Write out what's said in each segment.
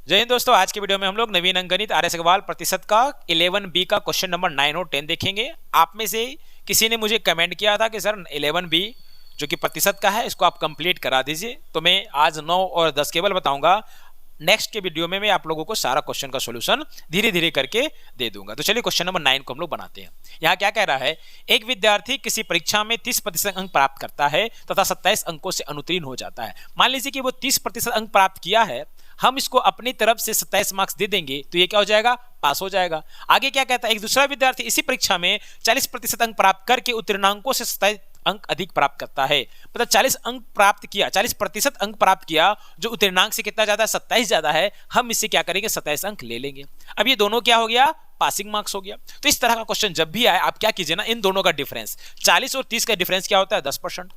जय हिंद दोस्तों, आज के वीडियो में हम लोग नवीन अंकगणित आर्य सवाल प्रतिशत का 11B का क्वेश्चन नंबर 9 और 10 देखेंगे। आप में से किसी ने मुझे कमेंट किया था कि सर 11B जो कि प्रतिशत का है इसको आप कंप्लीट करा दीजिए, तो मैं आज 9 और 10 केवल बताऊंगा। नेक्स्ट के वीडियो में मैं आप लोगों को सारा क्वेश्चन का सॉल्यूशन धीरे धीरे करके दे दूंगा। तो चलिए क्वेश्चन नंबर 9 को हम लोग बनाते हैं। यहाँ क्या कह रहा है, एक विद्यार्थी किसी परीक्षा में 30% अंक प्राप्त करता है तथा 27 अंकों से अनुत्तीर्ण हो जाता है। मान लीजिए कि वो 30% अंक प्राप्त किया है, हम इसको अपनी तरफ से 27 मार्क्स दे देंगे तो ये क्या हो जाएगा, पास हो जाएगा। आगे क्या कहता है, एक दूसरा विद्यार्थी इसी परीक्षा में 40% अंक प्राप्त करके उत्तीर्णांकों से 27 अंक अधिक प्राप्त करता है। मतलब 40 अंक प्राप्त किया, 40% अंक प्राप्त किया, जो उत्तीर्णांक से कितना ज्यादा है, 27 ज्यादा है। हम इससे क्या करेंगे, 27 अंक ले लेंगे। अब ये दोनों क्या हो गया, पासिंग मार्क्स हो गया। तो इस तरह का क्वेश्चन जब भी आए आप क्या कीजिए ना, इन दोनों का डिफरेंस 40 और 30 का डिफरेंस क्या होता है, 10%।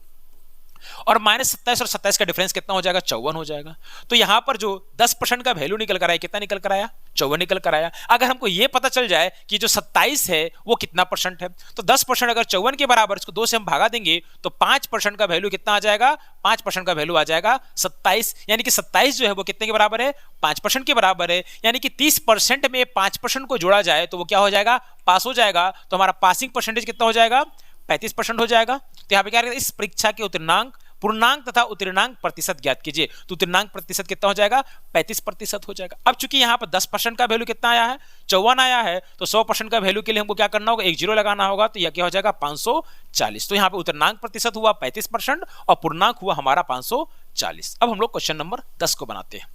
और -27 और 27 का डिफरेंस कितना हो जाएगा, 54 हो जाएगा। तो यहां पर जो 10% का वैल्यू निकल कर आया, कितना निकल कर आया, 54 निकल कर आया। अगर हमको यह पता चल जाए कि जो 27 है वो कितना परसेंट है, तो 10% अगर 54 के बराबर, इसको 2 से हम भागा देंगे तो 5% का वैल्यू कितना आ जाएगा, 5% का वैल्यू आ जाएगा 27। यानी कि 27 जो है वो कितने के बराबर है, 5% के बराबर है। यानी कि 30% में 5% को जोड़ा जाए तो वो क्या हो जाएगा, पास हो जाएगा। तो हमारा पासिंग परसेंटेज कितना हो जाएगा, 35% हो जाएगा। तो यहाँ पे क्या करेंगे, इस परीक्षा के उत्तीर्णांक, पूर्णांक तथा उत्तीर्णांक प्रतिशत ज्ञात कीजिए। तो उत्तीर्णांक प्रतिशत कितना हो जाएगा, 35% हो जाएगा। अब चूंकि यहाँ पर 10% का वैल्यू कितना आया है, 54 आया है, तो 100% का वैल्यू के लिए हमको क्या करना होगा, एक जीरो लगाना होगा। तो यह क्या हो जाएगा, 540। तो यहाँ पे उत्तीर्णांक प्रतिशत हुआ 35% और पूर्णांक हुआ हमारा 540। अब हम लोग क्वेश्चन नंबर 10 को बनाते हैं।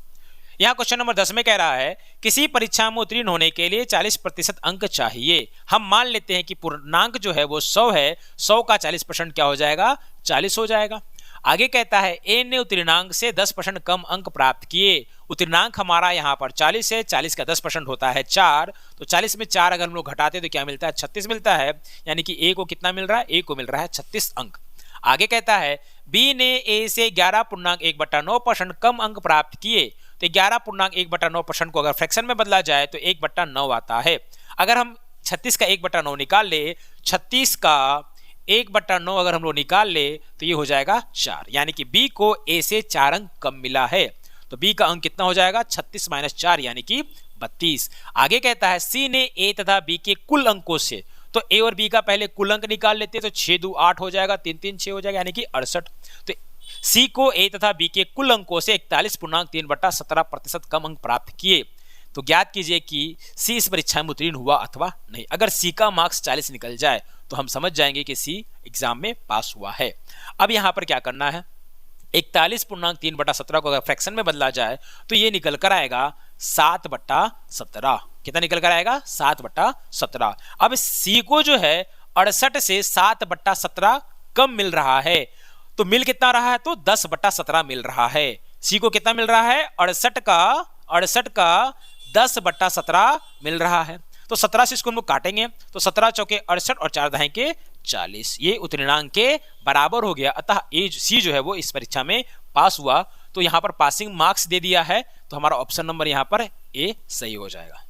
यहाँ क्वेश्चन नंबर 10 में कह रहा है, किसी परीक्षा में उत्तीर्ण होने के लिए 40% अंक चाहिए। हम मान लेते हैं कि पूर्णांक जो है वो 100 है, 100 का 40% क्या हो जाएगा, 40 हो जाएगा। आगे कहता है, ए ने उत्तीर्णांक से 10% कम अंक प्राप्त किए। उत्तीर्णांक हमारा यहाँ पर 40 है, 40 का 10% होता है 4। तो 40 में 4 अगर हम लोग घटाते तो क्या मिलता है, 36 मिलता है। यानी कि ए को कितना मिल रहा है, ए को मिल रहा है 36 अंक। आगे कहता है, बी ने ए से 11.1/9% कम अंक प्राप्त किए। तो 11.1/9% को अगर फ्रैक्शन में बदला जाए तो 1/9 आता है। अगर हम 36 का 1/9 निकाल ले, 36 का 1/9 अगर हम लोग निकाल ले तो ये हो जाएगा 4। यानी कि बी को ए से 4 अंक कम मिला है। तो बी का अंक कितना हो जाएगा, 36 - 4 यानी कि 32। आगे कहता है, सी ने ए तथा बी के कुल अंकों से, तो ए और बी का पहले कुल अंक निकाल लेते हैं। तो 6 2 8 हो जाएगा, 3 3 6 हो जाएगा, यानी कि 68। तो सी को ए तथा बी के कुल अंकों से 41.3/17% कम अंक प्राप्त किए। तो ज्ञात कीजिए कि सी इस परीक्षा में उत्तीर्ण हुआ अथवा नहीं। अगर सी का मार्क्स 40 निकल जाए तो हम समझ जाएंगे कि सी एग्जाम में पास हुआ है। अब यहां पर क्या करना है, 41.3/17 को अगर फ्रैक्शन में बदला जाए तो ये निकल कर आएगा 7/17। कितना निकल कर आएगा, 7/17। अब सी को जो है 68 से 7/17 कम मिल रहा है। तो मिल कितना रहा है, तो 10/17 मिल रहा है। सी को कितना मिल रहा है, 68 का 10/17 मिल रहा है। तो 17 से इसको हम लोग काटेंगे तो 17 चौके 68 और 4 दहाई के 40। ये उत्तीर्णांक के बराबर हो गया। अतः ए सी जो है वो इस परीक्षा में पास हुआ। तो यहाँ पर पासिंग मार्क्स दे दिया है, तो हमारा ऑप्शन नंबर यहाँ पर ए सही हो जाएगा।